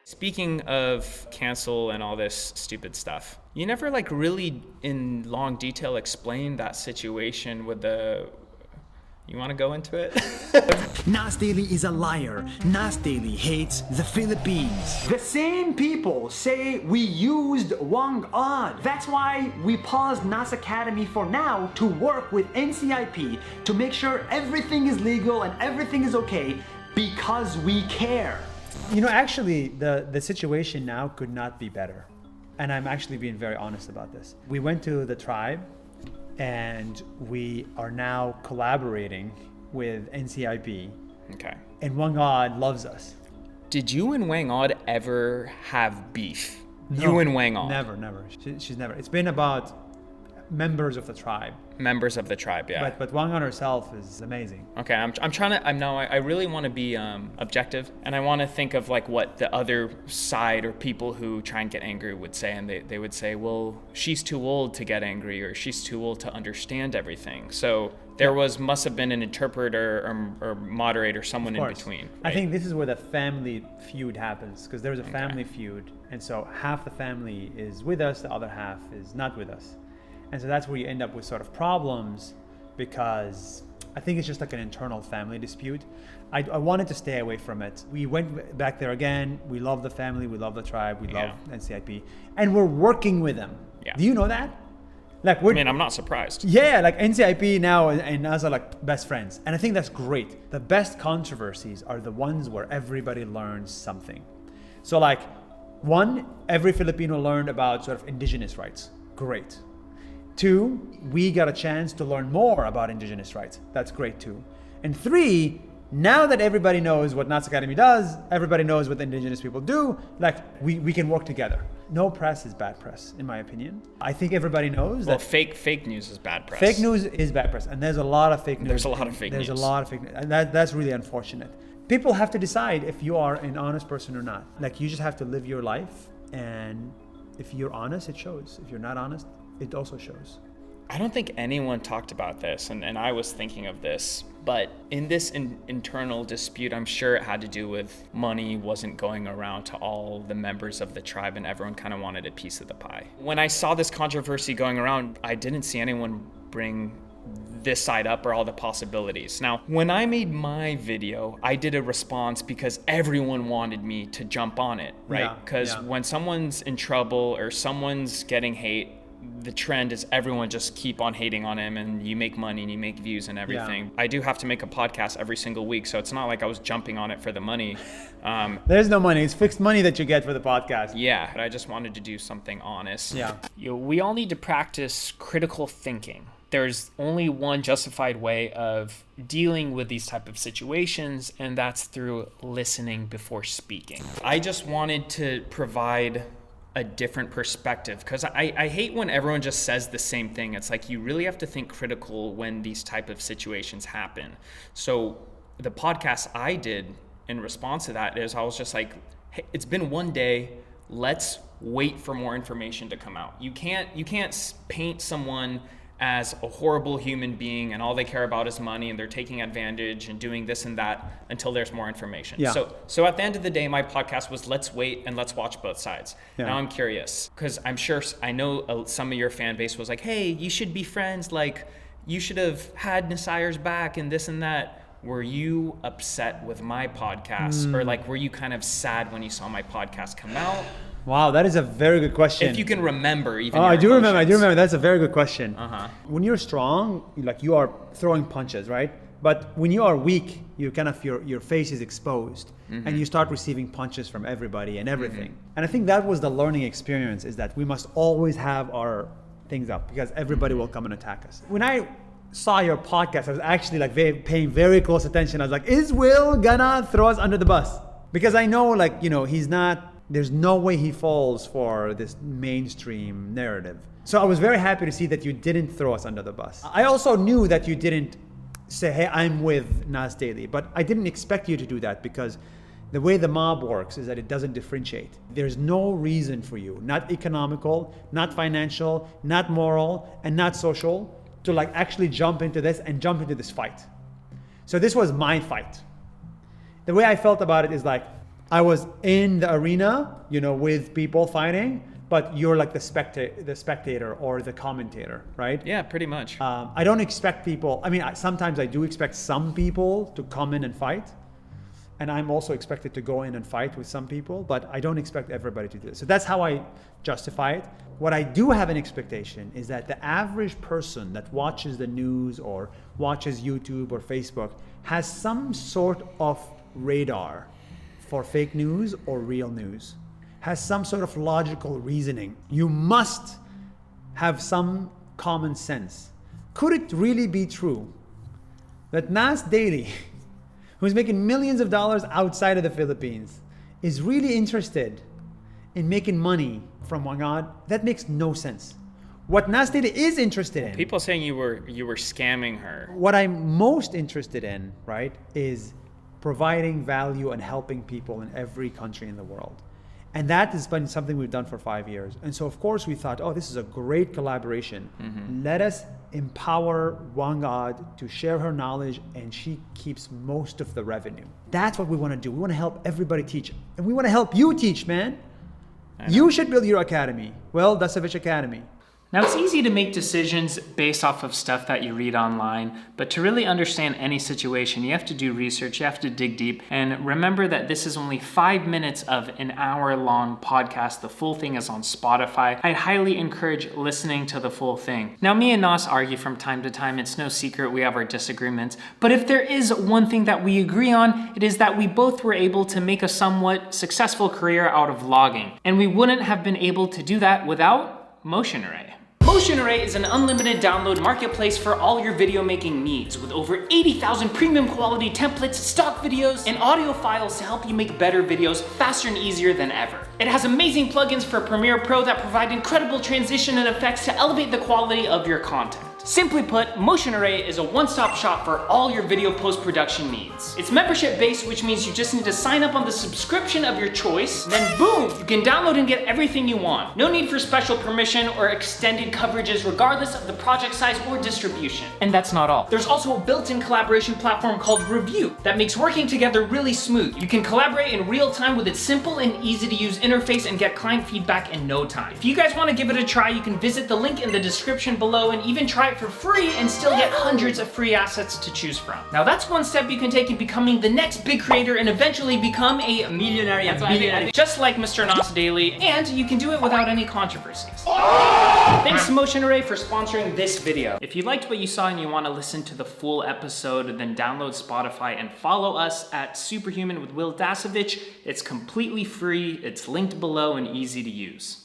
Speaking of cancel and all this stupid stuff, you never like really in long detail explain that situation with the... You want to go into it? Nas Daily is a liar. Nas Daily hates the Philippines. The same people say we used Whang Od. That's why we paused Nas Academy for now to work with NCIP to make sure everything is legal and everything is okay because we care. You know, actually, the situation now could not be better. And I'm actually being very honest about this. We went to the tribe and we are now collaborating with NCIP. Okay. And Whang Od loves us. Did you and Whang Od ever have beef? No, you and Whang Od? Never. She's never. It's been about members of the tribe. Members of the tribe, yeah. But Whang Od herself is amazing. Okay, I'm trying to, I really want to be objective, and I want to think of like what the other side or people who try and get angry would say, and they would say, well, she's too old to get angry, or she's too old to understand everything. So there must have been an interpreter or moderator, someone in between. Right? I think this is where the family feud happens, because there's a family feud, and so half the family is with us, the other half is not with us. And so that's where you end up with sort of problems, because I think it's just like an internal family dispute. I wanted to stay away from it. We went back there again. We love the family. We love the tribe. We love NCIP. And we're working with them. Yeah. Do you know that? Like I'm not surprised. Yeah, like NCIP now and us are like best friends. And I think that's great. The best controversies are the ones where everybody learns something. So like, one, every Filipino learned about sort of indigenous rights. Great. Two, we got a chance to learn more about indigenous rights. That's great too. And three, now that everybody knows what Nas Academy does, everybody knows what the indigenous people do, like we can work together. No press is bad press, in my opinion. I think everybody knows that fake news is bad press. Fake news is bad press, and there's a lot of fake news. There's a lot of fake news. There's a lot of fake news, and that's really unfortunate. People have to decide if you are an honest person or not. Like, you just have to live your life, and if you're honest, it shows. If you're not honest, it also shows. I don't think anyone talked about this, and I was thinking of this, but in this internal dispute, I'm sure it had to do with money wasn't going around to all the members of the tribe, and everyone kind of wanted a piece of the pie. When I saw this controversy going around, I didn't see anyone bring this side up or all the possibilities. Now, when I made my video, I did a response because everyone wanted me to jump on it, right? Because when someone's in trouble or someone's getting hate, the trend is everyone just keep on hating on him, and you make money and you make views and everything. Yeah. I do have to make a podcast every single week, so it's not like I was jumping on it for the money. There's no money. It's fixed money that you get for the podcast. Yeah, but I just wanted to do something honest. Yeah. We all need to practice critical thinking. There's only one justified way of dealing with these type of situations, and that's through listening before speaking. I just wanted to provide a different perspective, because I hate when everyone just says the same thing. It's like you really have to think critical when these type of situations happen. So the podcast I did in response to that is I was just like, hey, it's been one day, let's wait for more information to come out. You can't paint someone as a horrible human being and all they care about is money and they're taking advantage and doing this and that until there's more information. Yeah. So at the end of the day, my podcast was let's wait and let's watch both sides. Yeah. Now I'm curious, because I know some of your fan base was like, hey, you should be friends. Like, you should have had Nasir's back and this and that. Were you upset with my podcast? Or like, were you kind of sad when you saw my podcast come out? Wow, that is a very good question. If you can remember even I do remember. That's a very good question. Uh-huh. When you're strong, like, you are throwing punches, right? But when you are weak, you kind of, your face is exposed, and you start receiving punches from everybody and everything. And I think that was the learning experience, is that we must always have our things up, because everybody will come and attack us. When I saw your podcast, I was actually like paying very close attention. I was like, is Will gonna throw us under the bus? Because I know, like, you know, there's no way he falls for this mainstream narrative. So I was very happy to see that you didn't throw us under the bus. I also knew that you didn't say, hey, I'm with Nas Daily, but I didn't expect you to do that, because the way the mob works is that it doesn't differentiate. There's no reason for you, not economical, not financial, not moral, and not social, to like actually jump into this fight. So this was my fight. The way I felt about it is like, I was in the arena, you know, with people fighting, but you're like the spectator or the commentator, right? Yeah, pretty much. I don't expect people, I mean, sometimes I do expect some people to come in and fight. And I'm also expected to go in and fight with some people, but I don't expect everybody to do it. So that's how I justify it. What I do have an expectation is that the average person that watches the news or watches YouTube or Facebook has some sort of radar for fake news or real news, has some sort of logical reasoning. You must have some common sense. Could it really be true that Nas Daily, who's making millions of dollars outside of the Philippines, is really interested in making money from Whang Od? That makes no sense. What Nas Daily is interested in, People saying you were scamming her. what I'm most interested in, right, is providing value and helping people in every country in the world. And that has been something we've done for 5 years. And so, of course, we thought, oh, this is a great collaboration. Let us empower Whang Od to share her knowledge, and she keeps most of the revenue. That's what we want to do. We want to help everybody teach. And we want to help you teach, man. You should build your academy. Well, Dasovich Academy. Now, it's easy to make decisions based off of stuff that you read online, but to really understand any situation, you have to do research, you have to dig deep, and remember that this is only 5 minutes of an hour-long podcast. The full thing is on Spotify. I highly encourage listening to the full thing. Now, me and Nas argue from time to time. It's no secret we have our disagreements, but if there is one thing that we agree on, it is that we both were able to make a somewhat successful career out of vlogging, and we wouldn't have been able to do that without Motion Array. Motion Array is an unlimited download marketplace for all your video making needs, with over 80,000 premium quality templates, stock videos, and audio files to help you make better videos faster and easier than ever. It has amazing plugins for Premiere Pro that provide incredible transition and effects to elevate the quality of your content. Simply put, Motion Array is a one-stop shop for all your video post-production needs. It's membership-based, which means you just need to sign up on the subscription of your choice, then boom, you can download and get everything you want. No need for special permission or extended coverages regardless of the project size or distribution. And that's not all. There's also a built-in collaboration platform called Review that makes working together really smooth. You can collaborate in real time with its simple and easy-to-use interface and get client feedback in no time. If you guys want to give it a try, you can visit the link in the description below and even try it for free and still get hundreds of free assets to choose from. Now that's one step you can take in becoming the next big creator and eventually become a millionaire, just like Mr. Nas Daily, and you can do it without any controversies. Thanks to Motion Array for sponsoring this video. If you liked what you saw and you want to listen to the full episode, then download Spotify and follow us at SuperHuman with Will Dasovich. It's completely free, it's linked below and easy to use.